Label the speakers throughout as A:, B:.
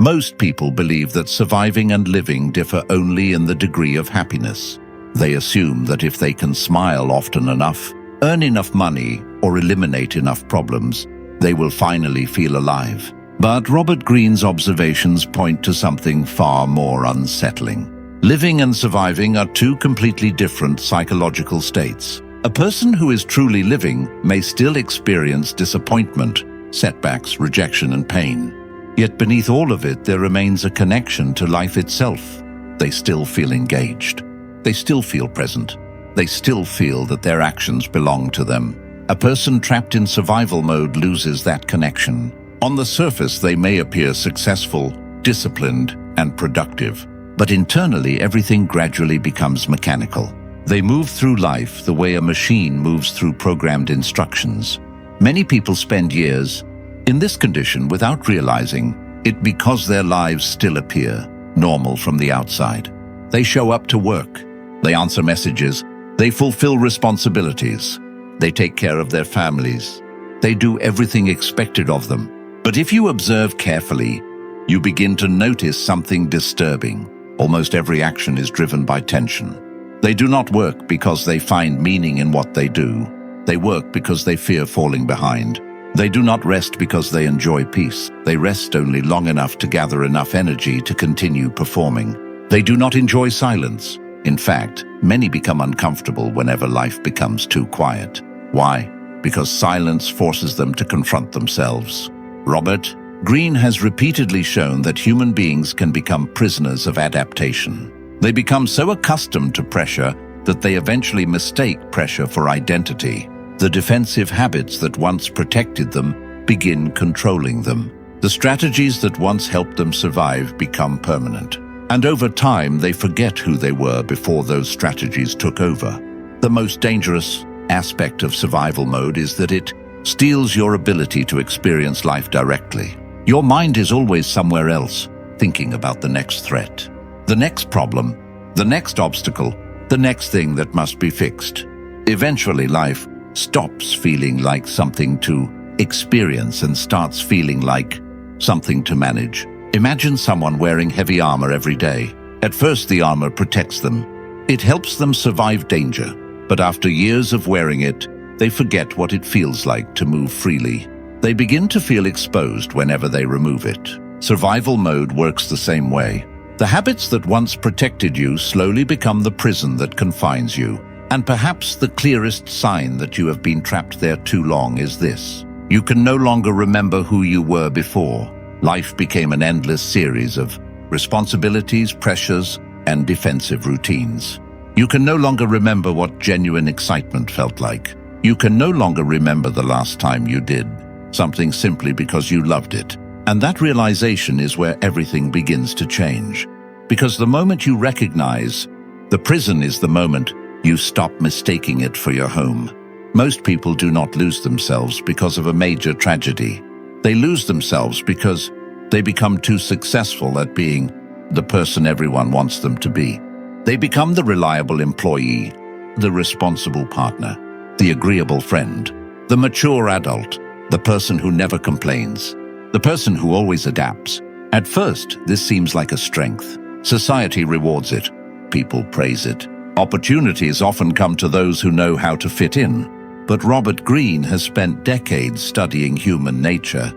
A: Most people believe that surviving and living differ only in the degree of happiness. They assume that if they can smile often enough, earn enough money, or eliminate enough problems, they will finally feel alive. But Robert Greene's observations point to something far more unsettling. Living and surviving are two completely different psychological states. A person who is truly living may still experience disappointment, setbacks, rejection, and pain. Yet beneath all of it, there remains a connection to life itself. They still feel engaged. They still feel present. They still feel that their actions belong to them. A person trapped in survival mode loses that connection. On the surface, they may appear successful, disciplined, and productive. But internally, everything gradually becomes mechanical. They move through life the way a machine moves through programmed instructions. Many people spend years in this condition without realizing it because their lives still appear normal from the outside. They show up to work. They answer messages. They fulfill responsibilities. They take care of their families. They do everything expected of them. But if you observe carefully, you begin to notice something disturbing. Almost every action is driven by tension. They do not work because they find meaning in what they do. They work because they fear falling behind. They do not rest because they enjoy peace. They rest only long enough to gather enough energy to continue performing. They do not enjoy silence. In fact, many become uncomfortable whenever life becomes too quiet. Why? Because silence forces them to confront themselves. Robert Greene has repeatedly shown that human beings can become prisoners of adaptation. They become so accustomed to pressure that they eventually mistake pressure for identity. The defensive habits that once protected them begin controlling them. The strategies that once helped them survive become permanent. And over time, they forget who they were before those strategies took over. The most dangerous aspect of survival mode is that it steals your ability to experience life directly. Your mind is always somewhere else, thinking about the next threat, the next problem, the next obstacle, the next thing that must be fixed. Eventually, life stops feeling like something to experience and starts feeling like something to manage. Imagine someone wearing heavy armor every day. At first, the armor protects them. It helps them survive danger. But after years of wearing it, they forget what it feels like to move freely. They begin to feel exposed whenever they remove it. Survival mode works the same way. The habits that once protected you slowly become the prison that confines you. And perhaps the clearest sign that you have been trapped there too long is this. You can no longer remember who you were before. Life became an endless series of responsibilities, pressures, and defensive routines. You can no longer remember what genuine excitement felt like. You can no longer remember the last time you did something simply because you loved it. And that realization is where everything begins to change. Because the moment you recognize the prison is the moment you stop mistaking it for your home. Most people do not lose themselves because of a major tragedy. They lose themselves because they become too successful at being the person everyone wants them to be. They become the reliable employee, the responsible partner, the agreeable friend, the mature adult, the person who never complains, the person who always adapts. At first, this seems like a strength. Society rewards it. People praise it. Opportunities often come to those who know how to fit in. But Robert Greene has spent decades studying human nature,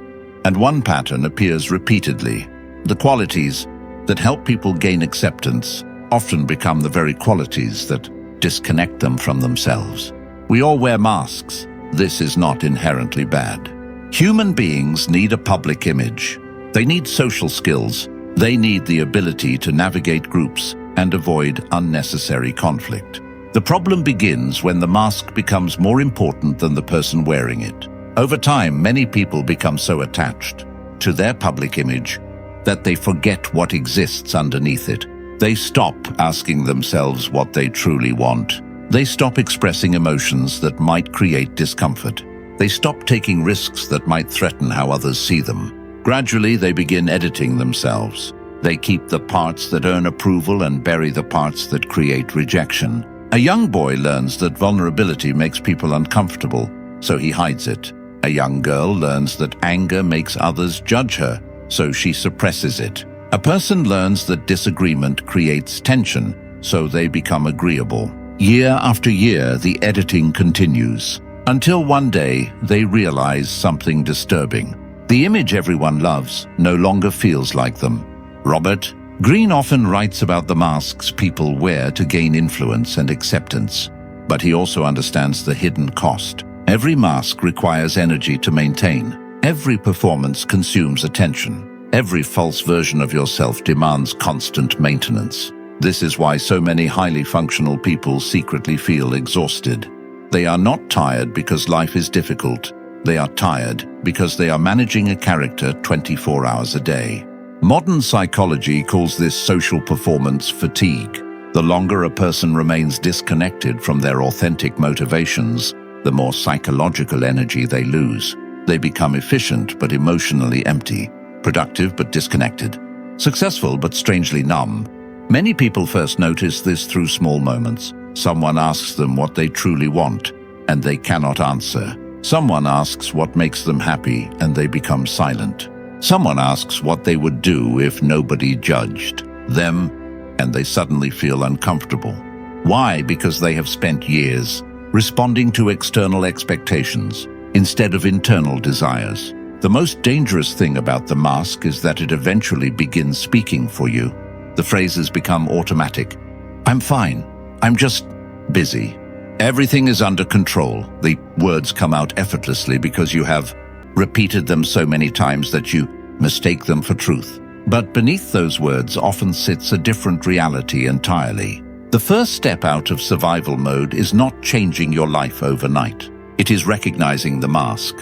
A: and one pattern appears repeatedly. The qualities that help people gain acceptance often become the very qualities that disconnect them from themselves. We all wear masks. This is not inherently bad. Human beings need a public image. They need social skills. They need the ability to navigate groups and avoid unnecessary conflict. The problem begins when the mask becomes more important than the person wearing it. Over time, many people become so attached to their public image that they forget what exists underneath it. They stop asking themselves what they truly want. They stop expressing emotions that might create discomfort. They stop taking risks that might threaten how others see them. Gradually, they begin editing themselves. They keep the parts that earn approval and bury the parts that create rejection. A young boy learns that vulnerability makes people uncomfortable, so he hides it. A young girl learns that anger makes others judge her, so she suppresses it. A person learns that disagreement creates tension, so they become agreeable. Year after year, the editing continues, until one day they realize something disturbing. The image everyone loves no longer feels like them. Robert Greene often writes about the masks people wear to gain influence and acceptance, but he also understands the hidden cost. Every mask requires energy to maintain. Every performance consumes attention. Every false version of yourself demands constant maintenance. This is why so many highly functional people secretly feel exhausted. They are not tired because life is difficult. They are tired because they are managing a character 24 hours a day. Modern psychology calls this social performance fatigue. The longer a person remains disconnected from their authentic motivations, the more psychological energy they lose. They become efficient but emotionally empty, productive but disconnected, successful but strangely numb. Many people first notice this through small moments. Someone asks them what they truly want, and they cannot answer. Someone asks what makes them happy, and they become silent. Someone asks what they would do if nobody judged them, and they suddenly feel uncomfortable. Why? Because they have spent years responding to external expectations instead of internal desires. The most dangerous thing about the mask is that it eventually begins speaking for you. The phrases become automatic. I'm fine. I'm just busy. Everything is under control. The words come out effortlessly because you have repeated them so many times that you mistake them for truth. But beneath those words often sits a different reality entirely. The first step out of survival mode is not changing your life overnight. It is recognizing the mask,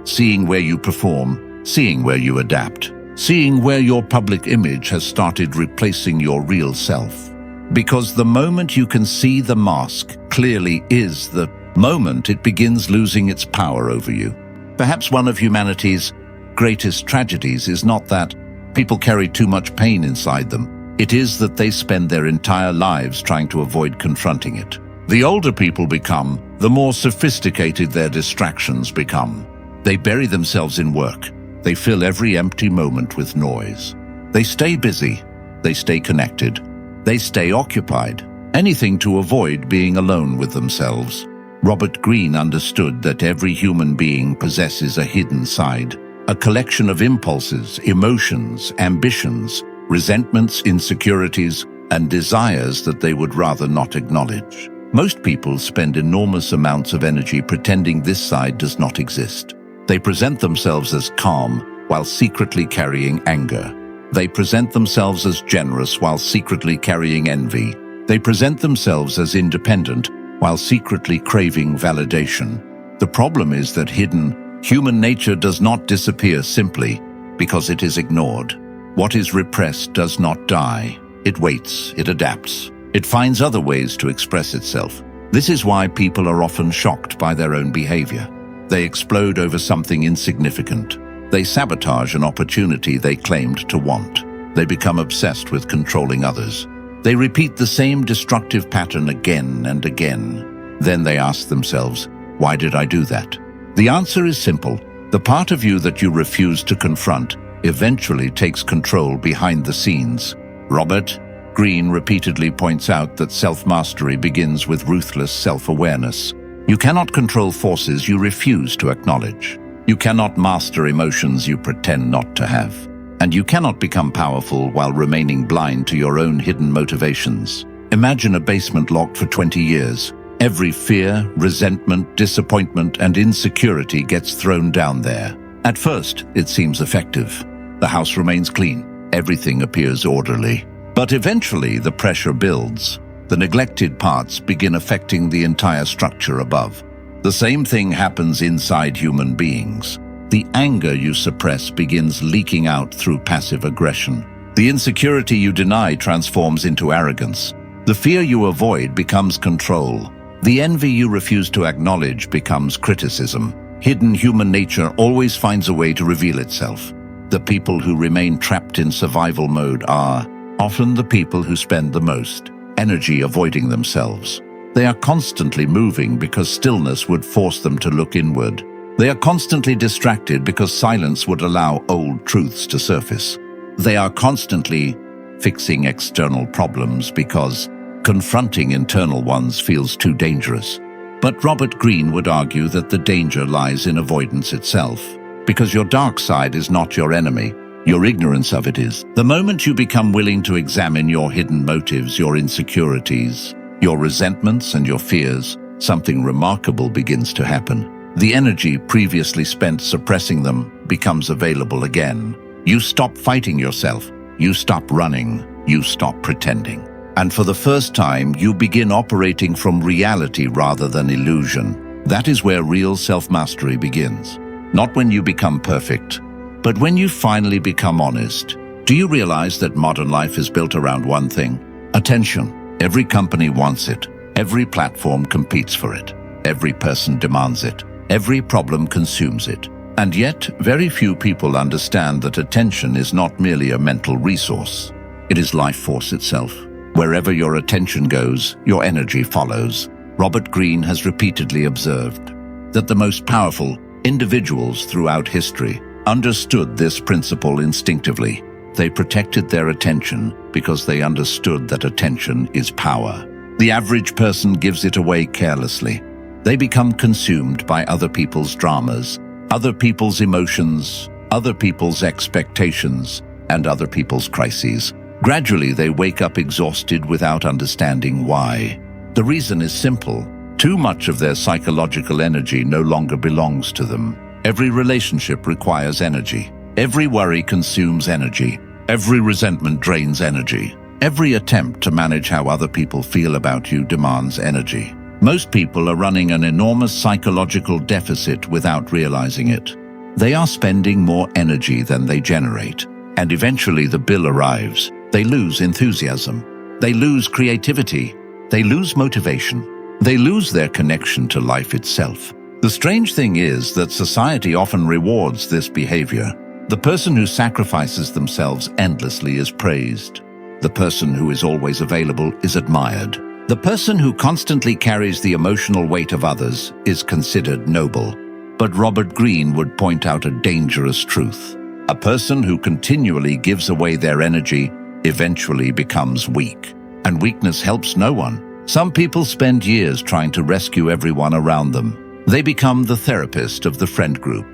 A: seeing where you perform, seeing where you adapt, seeing where your public image has started replacing your real self. Because the moment you can see the mask clearly is the moment it begins losing its power over you. Perhaps one of humanity's greatest tragedies is not that people carry too much pain inside them. It is that they spend their entire lives trying to avoid confronting it. The older people become, the more sophisticated their distractions become. They bury themselves in work. They fill every empty moment with noise. They stay busy. They stay connected. They stay occupied. Anything to avoid being alone with themselves. Robert Greene understood that every human being possesses a hidden side, a collection of impulses, emotions, ambitions, resentments, insecurities, and desires that they would rather not acknowledge. Most people spend enormous amounts of energy pretending this side does not exist. They present themselves as calm while secretly carrying anger. They present themselves as generous while secretly carrying envy. They present themselves as independent while secretly craving validation. The problem is that hidden human nature does not disappear simply because it is ignored. What is repressed does not die. It waits, it adapts. It finds other ways to express itself. This is why people are often shocked by their own behavior. They explode over something insignificant. They sabotage an opportunity they claimed to want. They become obsessed with controlling others. They repeat the same destructive pattern again and again. Then they ask themselves, why did I do that? The answer is simple. The part of you that you refuse to confront eventually takes control behind the scenes. Robert Greene repeatedly points out that self-mastery begins with ruthless self-awareness. You cannot control forces you refuse to acknowledge. You cannot master emotions you pretend not to have. And you cannot become powerful while remaining blind to your own hidden motivations. Imagine a basement locked for 20 years. Every fear, resentment, disappointment, and insecurity gets thrown down there. At first, it seems effective. The house remains clean. Everything appears orderly. But eventually, the pressure builds. The neglected parts begin affecting the entire structure above. The same thing happens inside human beings. The anger you suppress begins leaking out through passive aggression. The insecurity you deny transforms into arrogance. The fear you avoid becomes control. The envy you refuse to acknowledge becomes criticism. Hidden human nature always finds a way to reveal itself. The people who remain trapped in survival mode are often the people who spend the most energy avoiding themselves. They are constantly moving because stillness would force them to look inward. They are constantly distracted because silence would allow old truths to surface. They are constantly fixing external problems because confronting internal ones feels too dangerous. But Robert Greene would argue that the danger lies in avoidance itself, because your dark side is not your enemy. Your ignorance of it is. The moment you become willing to examine your hidden motives, your insecurities, your resentments and your fears, something remarkable begins to happen. The energy previously spent suppressing them becomes available again. You stop fighting yourself. You stop running. You stop pretending. And for the first time, you begin operating from reality rather than illusion. That is where real self-mastery begins. Not when you become perfect, but when you finally become honest. Do you realize that modern life is built around one thing? Attention. Every company wants it. Every platform competes for it. Every person demands it. Every problem consumes it. And yet, very few people understand that attention is not merely a mental resource. It is life force itself. Wherever your attention goes, your energy follows. Robert Greene has repeatedly observed that the most powerful individuals throughout history understood this principle instinctively. They protected their attention because they understood that attention is power. The average person gives it away carelessly. They become consumed by other people's dramas, other people's emotions, other people's expectations, and other people's crises. Gradually, they wake up exhausted without understanding why. The reason is simple. Too much of their psychological energy no longer belongs to them. Every relationship requires energy. Every worry consumes energy. Every resentment drains energy. Every attempt to manage how other people feel about you demands energy. Most people are running an enormous psychological deficit without realizing it. They are spending more energy than they generate, and eventually the bill arrives. They lose enthusiasm. They lose creativity. They lose motivation. They lose their connection to life itself. The strange thing is that society often rewards this behavior. The person who sacrifices themselves endlessly is praised. The person who is always available is admired. The person who constantly carries the emotional weight of others is considered noble. But Robert Greene would point out a dangerous truth. A person who continually gives away their energy eventually becomes weak. And weakness helps no one. Some people spend years trying to rescue everyone around them. They become the therapist of the friend group,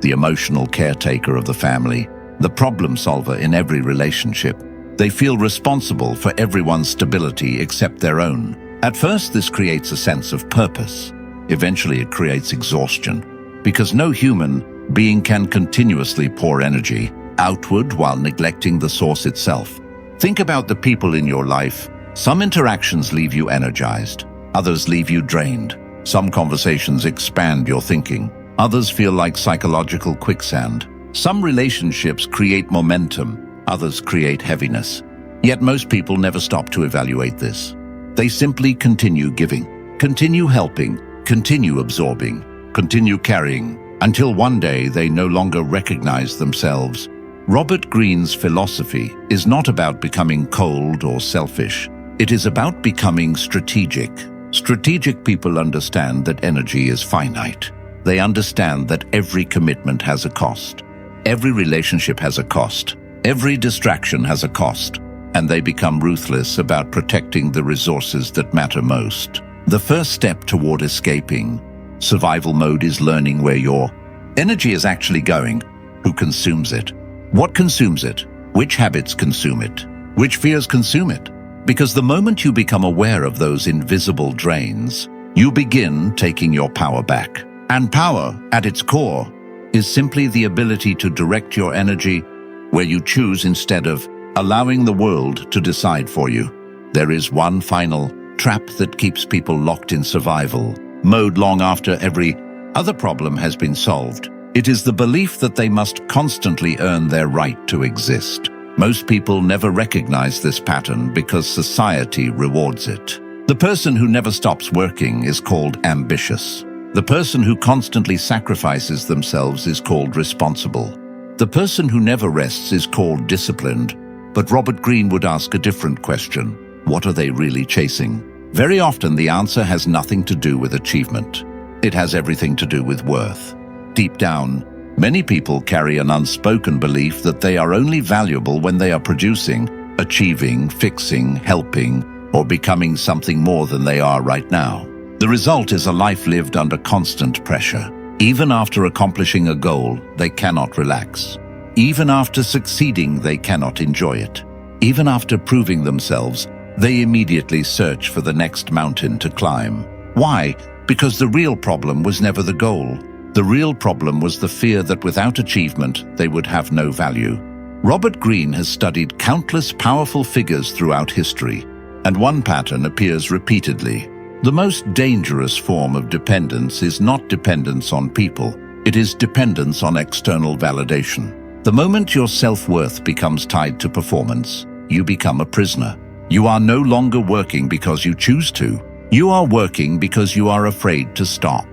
A: the emotional caretaker of the family, the problem solver in every relationship. They feel responsible for everyone's stability except their own. At first, this creates a sense of purpose. Eventually, it creates exhaustion, because no human being can continuously pour energy outward while neglecting the source itself. Think about the people in your life. Some interactions leave you energized. Others leave you drained. Some conversations expand your thinking. Others feel like psychological quicksand. Some relationships create momentum. Others create heaviness. Yet most people never stop to evaluate this. They simply continue giving, continue helping, continue absorbing, continue carrying, until one day they no longer recognize themselves. Robert Greene's philosophy is not about becoming cold or selfish. It is about becoming strategic. Strategic people understand that energy is finite. They understand that every commitment has a cost. Every relationship has a cost. Every distraction has a cost. And they become ruthless about protecting the resources that matter most. The first step toward escaping survival mode is learning where your energy is actually going. Who consumes it? What consumes it? Which habits consume it? Which fears consume it? Because the moment you become aware of those invisible drains, you begin taking your power back. And power, at its core, is simply the ability to direct your energy where you choose instead of allowing the world to decide for you. There is one final trap that keeps people locked in survival mode long after every other problem has been solved. It is the belief that they must constantly earn their right to exist. Most people never recognize this pattern because society rewards it. The person who never stops working is called ambitious. The person who constantly sacrifices themselves is called responsible. The person who never rests is called disciplined. But Robert Greene would ask a different question. What are they really chasing? Very often the answer has nothing to do with achievement. It has everything to do with worth. deep down, many people carry an unspoken belief that they are only valuable when they are producing, achieving, fixing, helping, or becoming something more than they are right now. The result is a life lived under constant pressure. Even after accomplishing a goal, they cannot relax. Even after succeeding, they cannot enjoy it. Even after proving themselves, they immediately search for the next mountain to climb. Why? Because the real problem was never the goal. The real problem was the fear that without achievement, they would have no value. Robert Greene has studied countless powerful figures throughout history, and one pattern appears repeatedly. The most dangerous form of dependence is not dependence on people. It is dependence on external validation. The moment your self-worth becomes tied to performance, you become a prisoner. You are no longer working because you choose to. You are working because you are afraid to stop.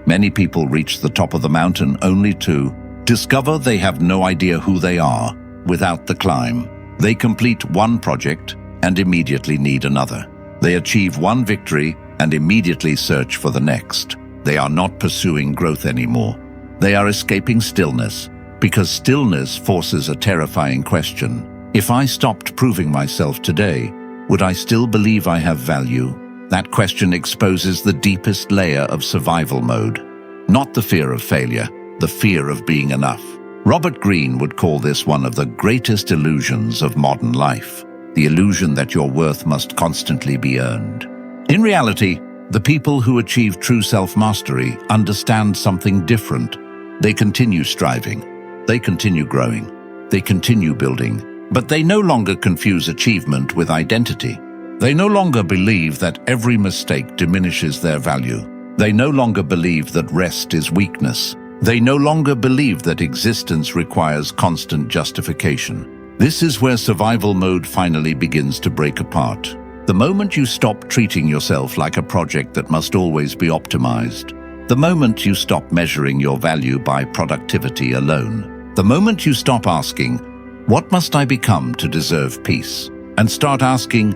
A: Many people reach the top of the mountain only to discover they have no idea who they are without the climb. They complete one project and immediately need another. They achieve one victory and immediately search for the next. They are not pursuing growth anymore. They are escaping stillness, because stillness forces a terrifying question. If I stopped proving myself today, would I still believe I have value? That question exposes the deepest layer of survival mode. Not the fear of failure, the fear of being enough. Robert Greene would call this one of the greatest illusions of modern life, the illusion that your worth must constantly be earned. In reality, the people who achieve true self-mastery understand something different. They continue striving. They continue growing. They continue building. But they no longer confuse achievement with identity. They no longer believe that every mistake diminishes their value. They no longer believe that rest is weakness. They no longer believe that existence requires constant justification. This is where survival mode finally begins to break apart. The moment you stop treating yourself like a project that must always be optimized. The moment you stop measuring your value by productivity alone. The moment you stop asking, what must I become to deserve peace? And start asking,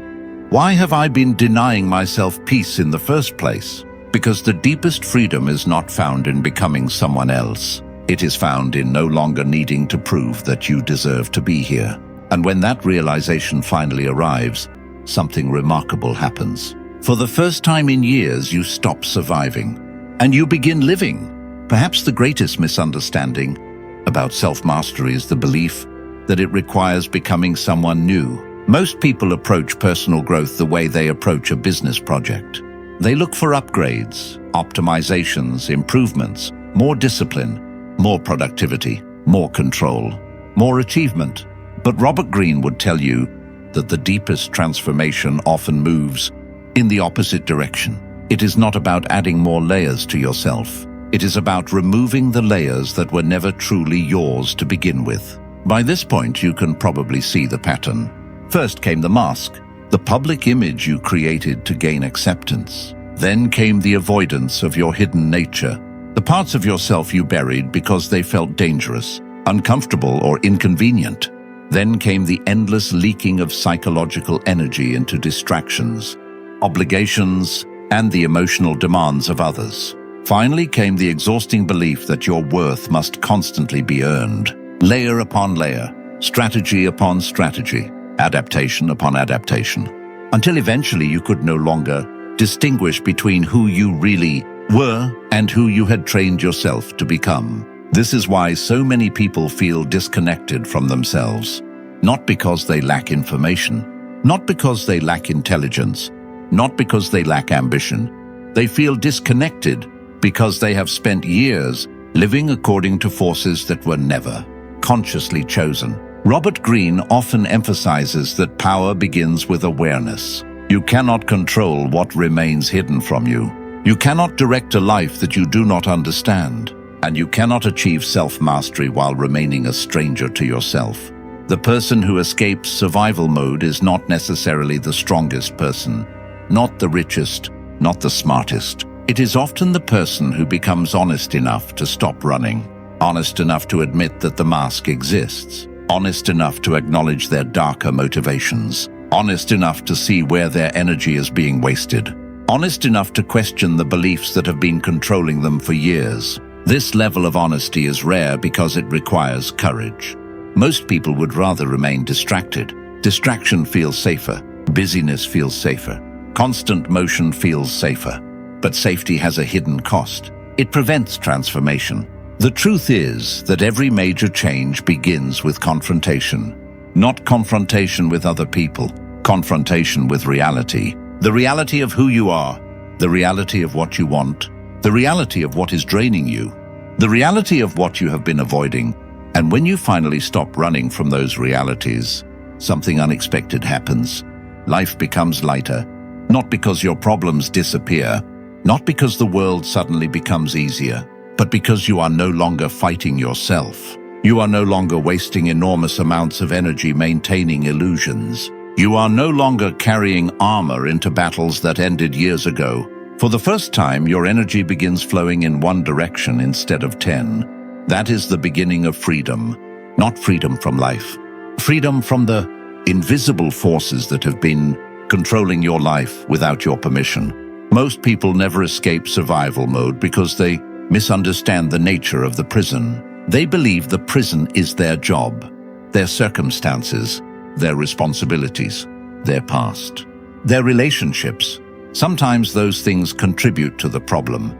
A: why have I been denying myself peace in the first place? Because the deepest freedom is not found in becoming someone else. It is found in no longer needing to prove that you deserve to be here. And when that realization finally arrives, something remarkable happens. For the first time in years, you stop surviving, and you begin living. Perhaps the greatest misunderstanding about self-mastery is the belief that it requires becoming someone new. Most people approach personal growth the way they approach a business project. They look for upgrades, optimizations, improvements, more discipline, more productivity, more control, more achievement. But Robert Greene would tell you that the deepest transformation often moves in the opposite direction. It is not about adding more layers to yourself. It is about removing the layers that were never truly yours to begin with. By this point, you can probably see the pattern. First came the mask, the public image you created to gain acceptance. Then came the avoidance of your hidden nature, the parts of yourself you buried because they felt dangerous, uncomfortable, or inconvenient. Then came the endless leaking of psychological energy into distractions, obligations, and the emotional demands of others. Finally came the exhausting belief that your worth must constantly be earned, layer upon layer, strategy upon strategy, adaptation upon adaptation, until eventually you could no longer distinguish between who you really were and who you had trained yourself to become. This is why so many people feel disconnected from themselves, not because they lack information, not because they lack intelligence, not because they lack ambition. They feel disconnected because they have spent years living according to forces that were never consciously chosen. Robert Greene often emphasizes that power begins with awareness. You cannot control what remains hidden from you. You cannot direct a life that you do not understand. And you cannot achieve self-mastery while remaining a stranger to yourself. The person who escapes survival mode is not necessarily the strongest person, not the richest, not the smartest. It is often the person who becomes honest enough to stop running, honest enough to admit that the mask exists, honest enough to acknowledge their darker motivations, honest enough to see where their energy is being wasted, honest enough to question the beliefs that have been controlling them for years. This level of honesty is rare because it requires courage. Most people would rather remain distracted. Distraction feels safer. Busyness feels safer. Constant motion feels safer. But safety has a hidden cost. It prevents transformation. The truth is that every major change begins with confrontation. Not confrontation with other people, confrontation with reality. The reality of who you are, the reality of what you want, the reality of what is draining you, the reality of what you have been avoiding. And when you finally stop running from those realities, something unexpected happens. Life becomes lighter, not because your problems disappear, not because the world suddenly becomes easier, but because you are no longer fighting yourself. You are no longer wasting enormous amounts of energy maintaining illusions. You are no longer carrying armor into battles that ended years ago. For the first time, your energy begins flowing in one direction instead of 10. That is the beginning of freedom, not freedom from life. Freedom from the invisible forces that have been controlling your life without your permission. Most people never escape survival mode because they misunderstand the nature of the prison. They believe the prison is their job, their circumstances, their responsibilities, their past, their relationships. Sometimes those things contribute to the problem.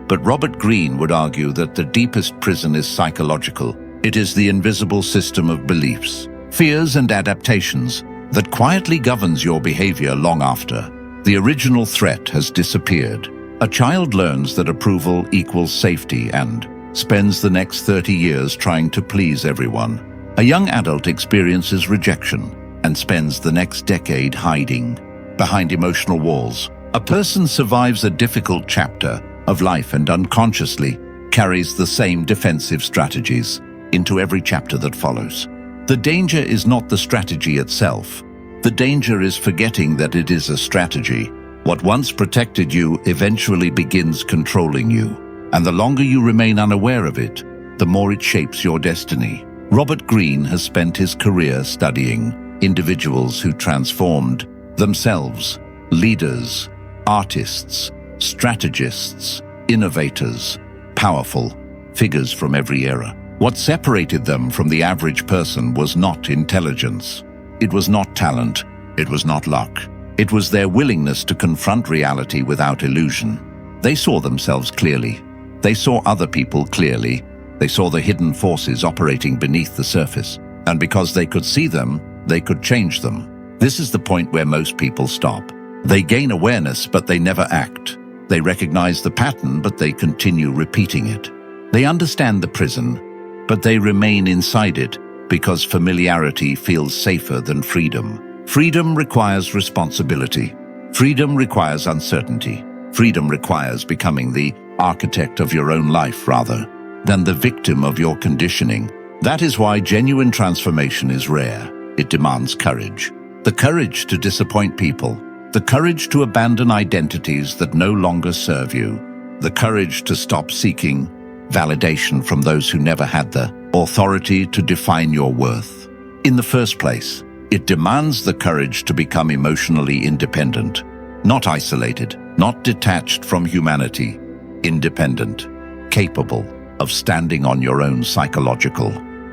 A: But Robert Greene would argue that the deepest prison is psychological. It is the invisible system of beliefs, fears and adaptations that quietly governs your behavior long after the original threat has disappeared. A child learns that approval equals safety and spends the next 30 years trying to please everyone. A young adult experiences rejection and spends the next decade hiding behind emotional walls. A person survives a difficult chapter of life and unconsciously carries the same defensive strategies into every chapter that follows. The danger is not the strategy itself. The danger is forgetting that it is a strategy. What once protected you eventually begins controlling you. And the longer you remain unaware of it, the more it shapes your destiny. Robert Greene has spent his career studying individuals who transformed themselves, leaders, artists, strategists, innovators, powerful figures from every era. What separated them from the average person was not intelligence. It was not talent. It was not luck. It was their willingness to confront reality without illusion. They saw themselves clearly. They saw other people clearly. They saw the hidden forces operating beneath the surface. And because they could see them, they could change them. This is the point where most people stop. They gain awareness, but they never act. They recognize the pattern, but they continue repeating it. They understand the prison, but they remain inside it because familiarity feels safer than freedom. Freedom requires responsibility. Freedom requires uncertainty. Freedom requires becoming the architect of your own life rather than the victim of your conditioning. That is why genuine transformation is rare. It demands courage. The courage to disappoint people. The courage to abandon identities that no longer serve you. The courage to stop seeking validation from those who never had the authority to define your worth. In the first place, it demands the courage to become emotionally independent, not isolated, not detached from humanity, independent, capable of standing on your own psychological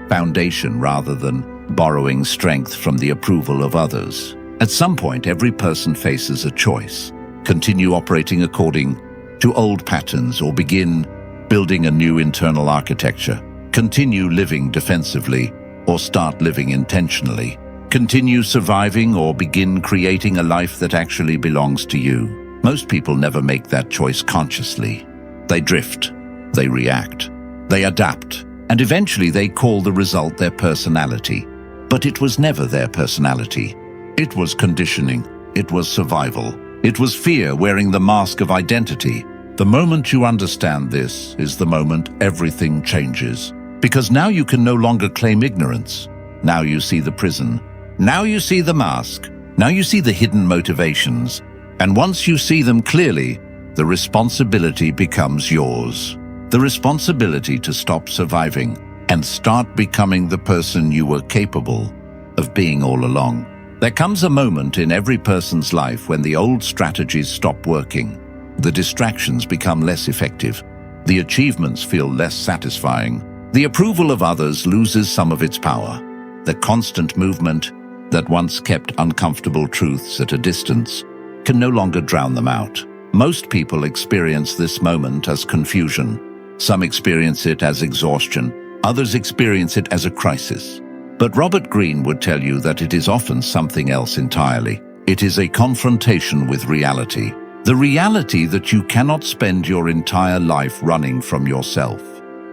A: foundation rather than borrowing strength from the approval of others. At some point, every person faces a choice. Continue operating according to old patterns or begin building a new internal architecture. Continue living defensively or start living intentionally. Continue surviving or begin creating a life that actually belongs to you. Most people never make that choice consciously. They drift, they react, they adapt, and eventually they call the result their personality. But it was never their personality. It was conditioning. It was survival. It was fear wearing the mask of identity. The moment you understand this is the moment everything changes. Because now you can no longer claim ignorance. Now you see the prison. Now you see the mask. Now you see the hidden motivations. And once you see them clearly, the responsibility becomes yours. The responsibility to stop surviving and start becoming the person you were capable of being all along. There comes a moment in every person's life when the old strategies stop working. The distractions become less effective. The achievements feel less satisfying. The approval of others loses some of its power. The constant movement that once kept uncomfortable truths at a distance can no longer drown them out. Most people experience this moment as confusion. Some experience it as exhaustion. Others experience it as a crisis. But Robert Greene would tell you that it is often something else entirely. It is a confrontation with reality. The reality that you cannot spend your entire life running from yourself.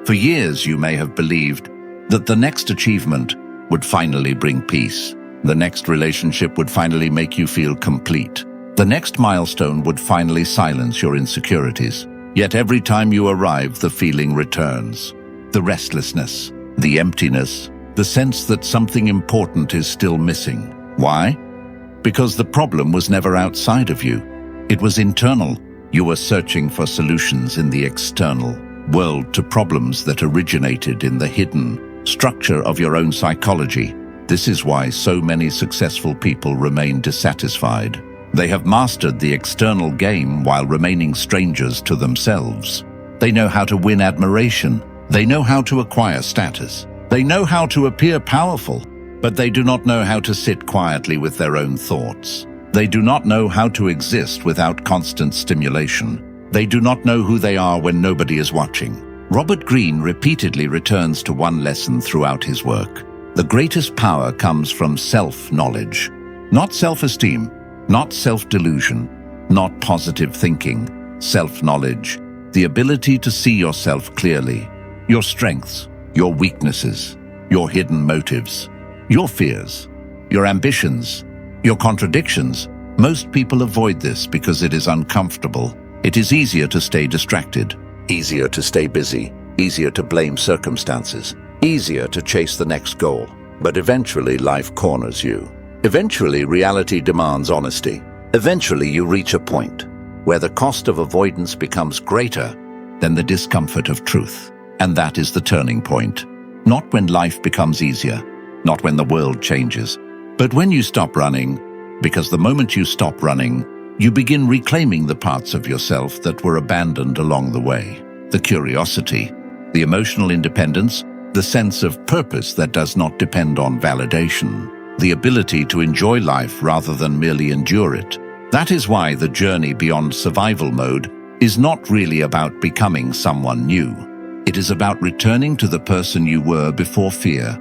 A: For years you may have believed that the next achievement would finally bring peace. The next relationship would finally make you feel complete. The next milestone would finally silence your insecurities. Yet every time you arrive, the feeling returns. The restlessness, the emptiness, the sense that something important is still missing. Why? Because the problem was never outside of you. It was internal. You were searching for solutions in the external world to problems that originated in the hidden structure of your own psychology. This is why so many successful people remain dissatisfied. They have mastered the external game while remaining strangers to themselves. They know how to win admiration. They know how to acquire status. They know how to appear powerful, but they do not know how to sit quietly with their own thoughts. They do not know how to exist without constant stimulation. They do not know who they are when nobody is watching. Robert Greene repeatedly returns to one lesson throughout his work. The greatest power comes from self-knowledge, not self-esteem, not self-delusion, not positive thinking. Self-knowledge, the ability to see yourself clearly, your strengths, your weaknesses, your hidden motives, your fears, your ambitions, your contradictions. Most people avoid this because it is uncomfortable. It is easier to stay distracted, easier to stay busy, easier to blame circumstances, easier to chase the next goal. But eventually life corners you. Eventually reality demands honesty. Eventually you reach a point where the cost of avoidance becomes greater than the discomfort of truth. And that is the turning point. Not when life becomes easier, not when the world changes, but when you stop running, because the moment you stop running, you begin reclaiming the parts of yourself that were abandoned along the way. The curiosity, the emotional independence, the sense of purpose that does not depend on validation, the ability to enjoy life rather than merely endure it. That is why the journey beyond survival mode is not really about becoming someone new. It is about returning to the person you were before fear,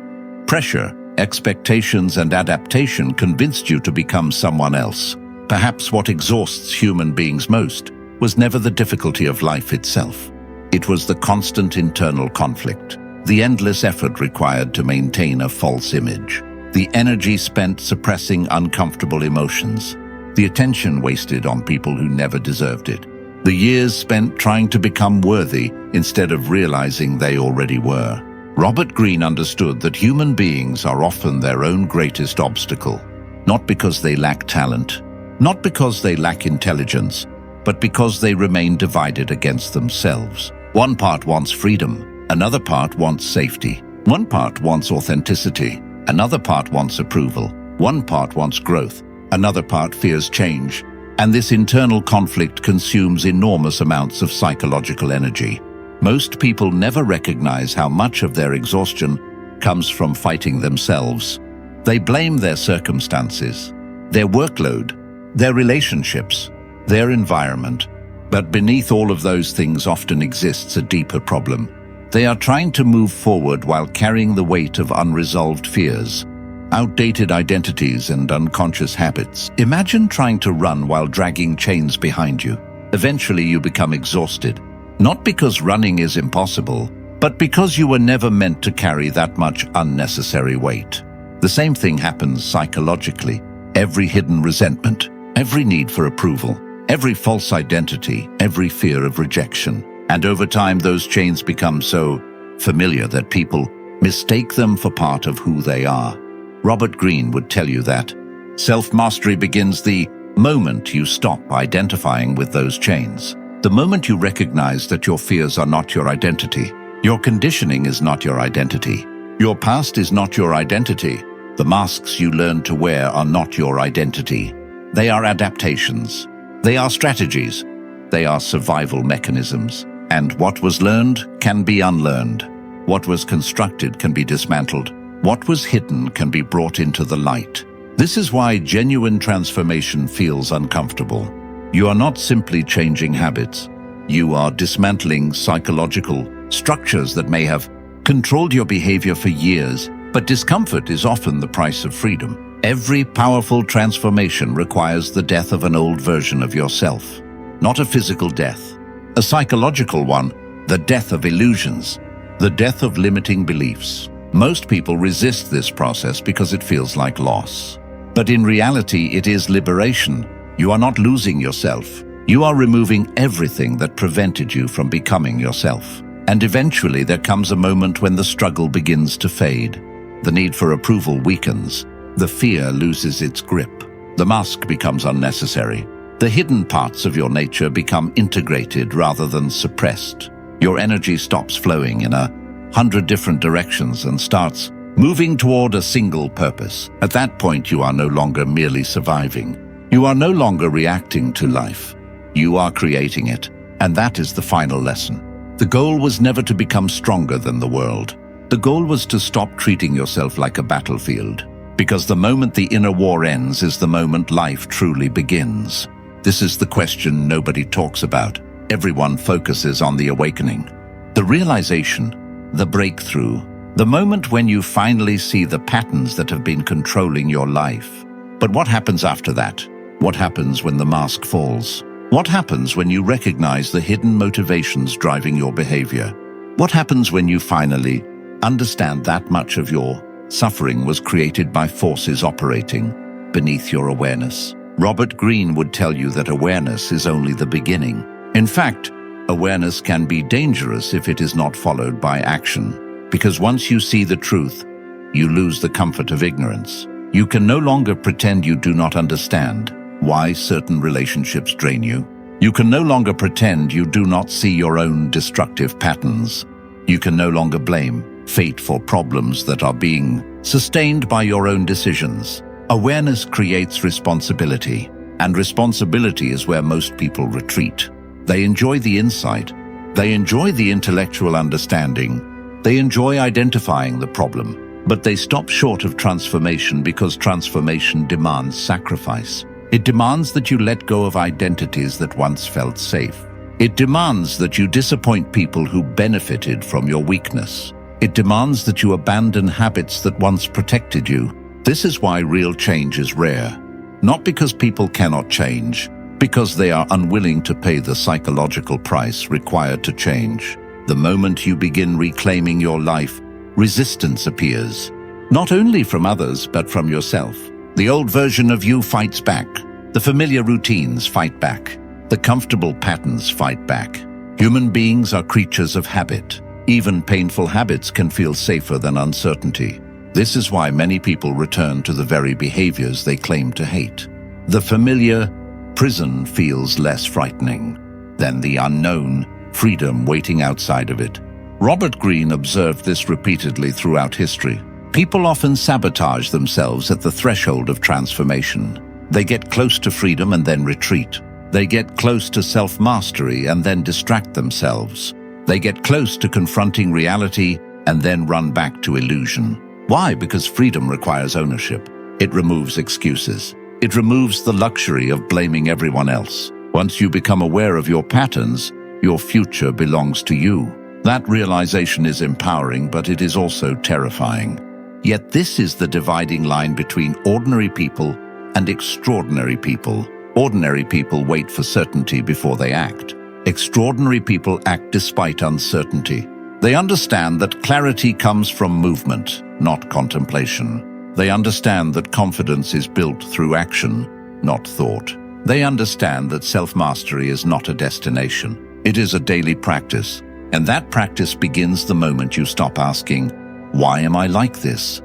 A: pressure, expectations, and adaptation convinced you to become someone else. Perhaps what exhausts human beings most was never the difficulty of life itself. It was the constant internal conflict, the endless effort required to maintain a false image, the energy spent suppressing uncomfortable emotions, the attention wasted on people who never deserved it, the years spent trying to become worthy instead of realizing they already were. Robert Greene understood that human beings are often their own greatest obstacle, not because they lack talent, not because they lack intelligence, but because they remain divided against themselves. One part wants freedom, another part wants safety. One part wants authenticity, another part wants approval. One part wants growth, another part fears change. And this internal conflict consumes enormous amounts of psychological energy. Most people never recognize how much of their exhaustion comes from fighting themselves. They blame their circumstances, their workload, their relationships, their environment. But beneath all of those things often exists a deeper problem. They are trying to move forward while carrying the weight of unresolved fears, outdated identities, and unconscious habits. Imagine trying to run while dragging chains behind you. Eventually you become exhausted, not because running is impossible, but because you were never meant to carry that much unnecessary weight. The same thing happens psychologically. Every hidden resentment, every need for approval, every false identity, every fear of rejection. And over time, those chains become so familiar that people mistake them for part of who they are. Robert Greene would tell you that self-mastery begins the moment you stop identifying with those chains. The moment you recognize that your fears are not your identity, your conditioning is not your identity, your past is not your identity, the masks you learn to wear are not your identity. They are adaptations. They are strategies. They are survival mechanisms. And what was learned can be unlearned. What was constructed can be dismantled. What was hidden can be brought into the light. This is why genuine transformation feels uncomfortable. You are not simply changing habits. You are dismantling psychological structures that may have controlled your behavior for years, but discomfort is often the price of freedom. Every powerful transformation requires the death of an old version of yourself. Not a physical death, a psychological one, the death of illusions, the death of limiting beliefs. Most people resist this process because it feels like loss. But in reality, it is liberation. You are not losing yourself. You are removing everything that prevented you from becoming yourself. And eventually there comes a moment when the struggle begins to fade. The need for approval weakens. The fear loses its grip. The mask becomes unnecessary. The hidden parts of your nature become integrated rather than suppressed. Your energy stops flowing in 100 different directions and starts moving toward a single purpose. At that point, you are no longer merely surviving. You are no longer reacting to life. You are creating it. And that is the final lesson. The goal was never to become stronger than the world. The goal was to stop treating yourself like a battlefield. Because the moment the inner war ends is the moment life truly begins. This is the question nobody talks about. Everyone focuses on the awakening. The realization, the breakthrough, the moment when you finally see the patterns that have been controlling your life. But what happens after that? What happens when the mask falls? What happens when you recognize the hidden motivations driving your behavior? What happens when you finally understand that much of your suffering was created by forces operating beneath your awareness? Robert Greene would tell you that awareness is only the beginning. In fact, awareness can be dangerous if it is not followed by action. Because once you see the truth, you lose the comfort of ignorance. You can no longer pretend you do not understand why certain relationships drain you. You can no longer pretend you do not see your own destructive patterns. You can no longer blame fate for problems that are being sustained by your own decisions. Awareness creates responsibility, and responsibility is where most people retreat. They enjoy the insight. They enjoy the intellectual understanding. They enjoy identifying the problem, but they stop short of transformation because transformation demands sacrifice. It demands that you let go of identities that once felt safe. It demands that you disappoint people who benefited from your weakness. It demands that you abandon habits that once protected you. This is why real change is rare. Not because people cannot change, because they are unwilling to pay the psychological price required to change. The moment you begin reclaiming your life, resistance appears. Not only from others, but from yourself. The old version of you fights back. The familiar routines fight back. The comfortable patterns fight back. Human beings are creatures of habit. Even painful habits can feel safer than uncertainty. This is why many people return to the very behaviors they claim to hate. The familiar prison feels less frightening than the unknown freedom waiting outside of it. Robert Greene observed this repeatedly throughout history. People often sabotage themselves at the threshold of transformation. They get close to freedom and then retreat. They get close to self-mastery and then distract themselves. They get close to confronting reality and then run back to illusion. Why? Because freedom requires ownership. It removes excuses. It removes the luxury of blaming everyone else. Once you become aware of your patterns, your future belongs to you. That realization is empowering, but it is also terrifying. Yet this is the dividing line between ordinary people and extraordinary people. Ordinary people wait for certainty before they act. Extraordinary people act despite uncertainty. They understand that clarity comes from movement, not contemplation. They understand that confidence is built through action, not thought. They understand that self-mastery is not a destination. It is a daily practice. And that practice begins the moment you stop asking, "Why am I like this?"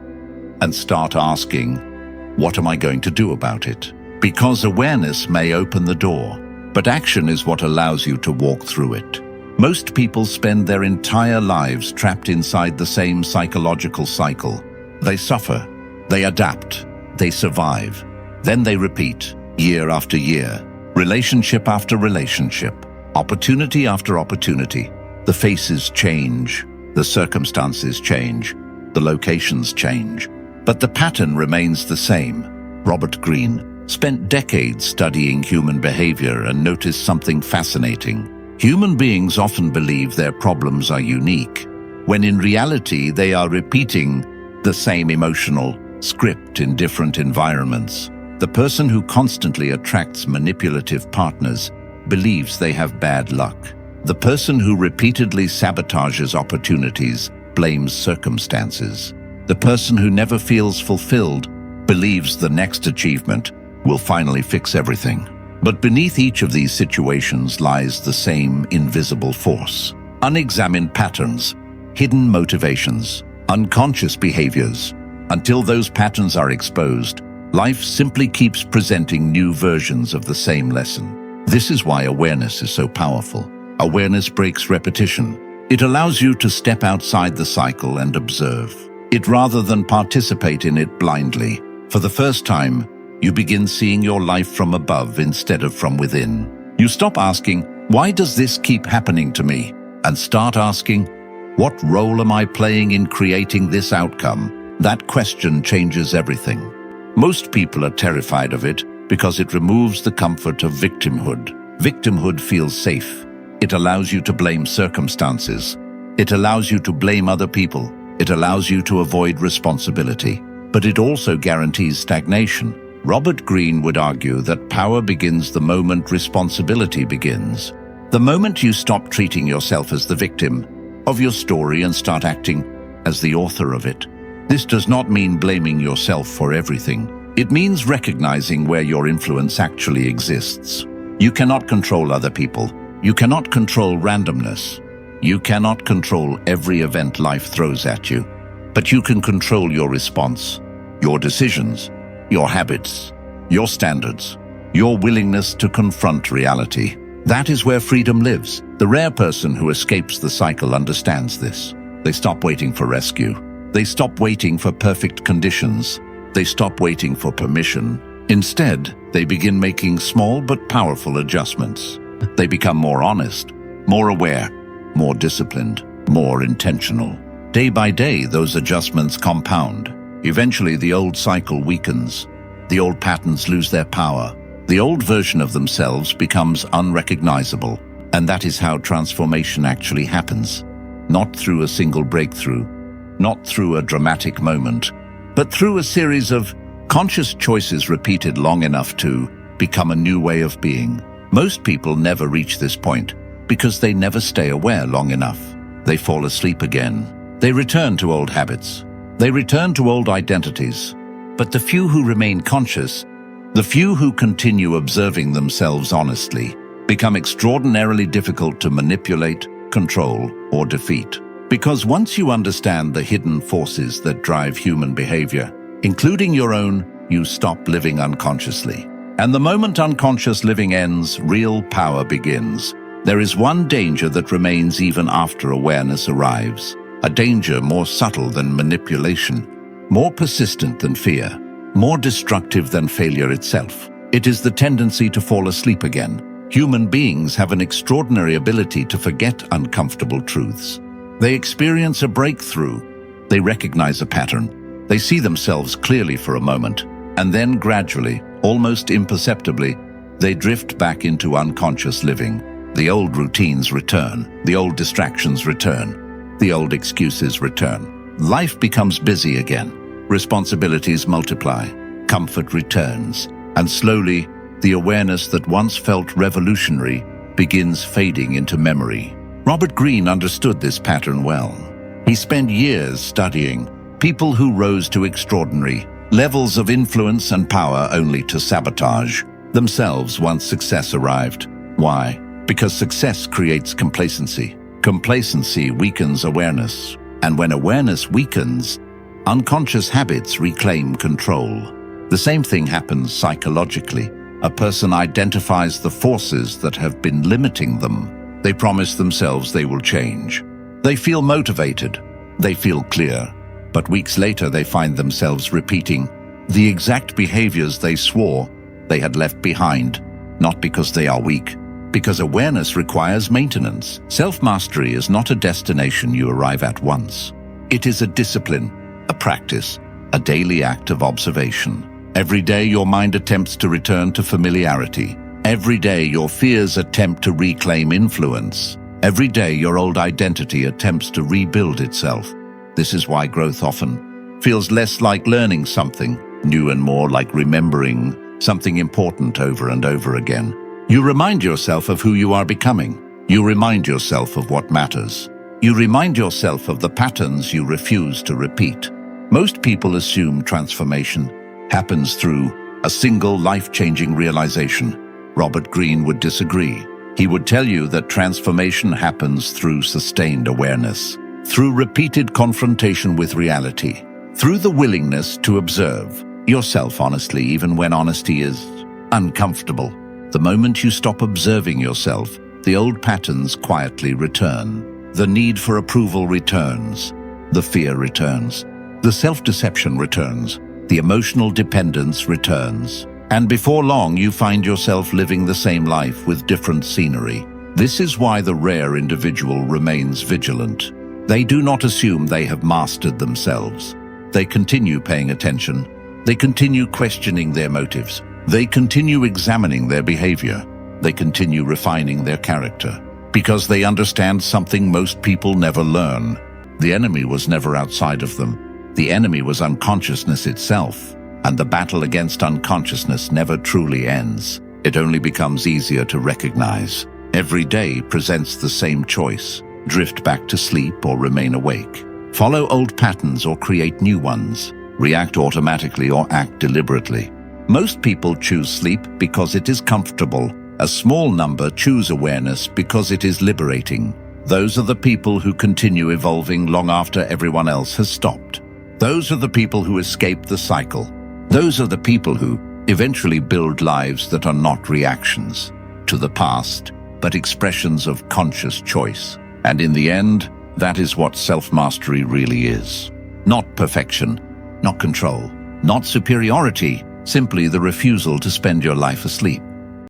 A: and start asking, "What am I going to do about it?" Because awareness may open the door, but action is what allows you to walk through it. Most people spend their entire lives trapped inside the same psychological cycle. They suffer, they adapt, they survive. Then they repeat, year after year, relationship after relationship, opportunity after opportunity. The faces change, the circumstances change, the locations change, but the pattern remains the same. Robert Greene spent decades studying human behavior and noticed something fascinating. Human beings often believe their problems are unique, when in reality they are repeating the same emotional script in different environments. The person who constantly attracts manipulative partners believes they have bad luck. The person who repeatedly sabotages opportunities blames circumstances. The person who never feels fulfilled believes the next achievement will finally fix everything. But beneath each of these situations lies the same invisible force. Unexamined patterns, hidden motivations, unconscious behaviors. Until those patterns are exposed, life simply keeps presenting new versions of the same lesson. This is why awareness is so powerful. Awareness breaks repetition. It allows you to step outside the cycle and observe it rather than participate in it blindly. For the first time, you begin seeing your life from above instead of from within. You stop asking, "Why does this keep happening to me?" and start asking, "What role am I playing in creating this outcome?" That question changes everything. Most people are terrified of it because it removes the comfort of victimhood. Victimhood feels safe. It allows you to blame circumstances. It allows you to blame other people. It allows you to avoid responsibility. But it also guarantees stagnation. Robert Greene would argue that power begins the moment responsibility begins. The moment you stop treating yourself as the victim of your story and start acting as the author of it. This does not mean blaming yourself for everything. It means recognizing where your influence actually exists. You cannot control other people. You cannot control randomness. You cannot control every event life throws at you. But you can control your response, your decisions, your habits, your standards, your willingness to confront reality. That is where freedom lives. The rare person who escapes the cycle understands this. They stop waiting for rescue. They stop waiting for perfect conditions. They stop waiting for permission. Instead, they begin making small but powerful adjustments. They become more honest, more aware, more disciplined, more intentional. Day by day, those adjustments compound. Eventually, the old cycle weakens. The old patterns lose their power. The old version of themselves becomes unrecognizable. And that is how transformation actually happens. Not through a single breakthrough, not through a dramatic moment, but through a series of conscious choices repeated long enough to become a new way of being. Most people never reach this point because they never stay aware long enough. They fall asleep again. They return to old habits. They return to old identities. But the few who remain conscious, the few who continue observing themselves honestly, become extraordinarily difficult to manipulate, control, or defeat. Because once you understand the hidden forces that drive human behavior, including your own, you stop living unconsciously. And the moment unconscious living ends, real power begins. There is one danger that remains even after awareness arrives. A danger more subtle than manipulation, more persistent than fear, more destructive than failure itself. It is the tendency to fall asleep again. Human beings have an extraordinary ability to forget uncomfortable truths. They experience a breakthrough. They recognize a pattern. They see themselves clearly for a moment, and then gradually, almost imperceptibly, they drift back into unconscious living. The old routines return. The old distractions return. The old excuses return. Life becomes busy again. Responsibilities multiply. Comfort returns. And slowly, the awareness that once felt revolutionary begins fading into memory. Robert Greene understood this pattern well. He spent years studying people who rose to extraordinary levels of influence and power only to sabotage themselves once success arrived. Why? Because success creates complacency. Complacency weakens awareness. And when awareness weakens, unconscious habits reclaim control. The same thing happens psychologically. A person identifies the forces that have been limiting them. They promise themselves they will change. They feel motivated. They feel clear. But weeks later, they find themselves repeating the exact behaviors they swore they had left behind, not because they are weak, Because awareness requires maintenance. Self-mastery is not a destination you arrive at once. It is a discipline, a practice, a daily act of observation. Every day your mind attempts to return to familiarity. Every day your fears attempt to reclaim influence. Every day your old identity attempts to rebuild itself. This is why growth often feels less like learning something new and more like remembering something important over and over again. You remind yourself of who you are becoming. You remind yourself of what matters. You remind yourself of the patterns you refuse to repeat. Most people assume transformation happens through a single life-changing realization. Robert Greene would disagree. He would tell you that transformation happens through sustained awareness, through repeated confrontation with reality, through the willingness to observe yourself honestly, even when honesty is uncomfortable. The moment you stop observing yourself, the old patterns quietly return. The need for approval returns. The fear returns. The self-deception returns. The emotional dependence returns. And before long, you find yourself living the same life with different scenery. This is why the rare individual remains vigilant. They do not assume they have mastered themselves. They continue paying attention. They continue questioning their motives. They continue examining their behavior. They continue refining their character. Because they understand something most people never learn. The enemy was never outside of them. The enemy was unconsciousness itself. And the battle against unconsciousness never truly ends. It only becomes easier to recognize. Every day presents the same choice. Drift back to sleep or remain awake. Follow old patterns or create new ones. React automatically or act deliberately. Most people choose sleep because it is comfortable. A small number choose awareness because it is liberating. Those are the people who continue evolving long after everyone else has stopped. Those are the people who escape the cycle. Those are the people who eventually build lives that are not reactions to the past, but expressions of conscious choice. And in the end, that is what self-mastery really is. Not perfection, not control, not superiority, simply the refusal to spend your life asleep.